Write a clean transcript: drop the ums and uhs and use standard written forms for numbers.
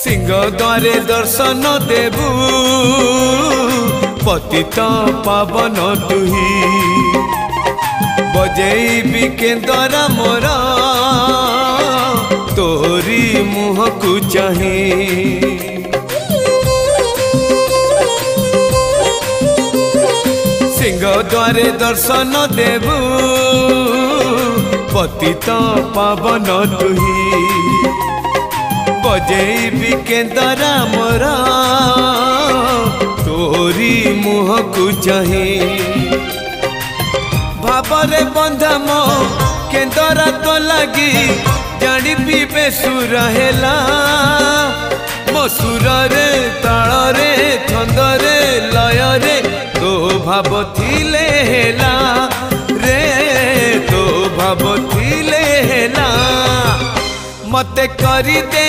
सिंह द्वारे दर्शन देबू पतित पावन तुही बजेबी केंद्र मोर तोरी मुह को चाही सिंह द्वारे दर्शन देबू पतित पावन तुही बजेबी केंद्र मोर तोरी मुह को चाही भावरे बंधा मो केंद्र तो लगी जानी पीबे सुर हेला मो सुर रे ताल रे छंद रे लय रे तो भाव थिले हेला रे तो भाव थिले हेला मते करी दे।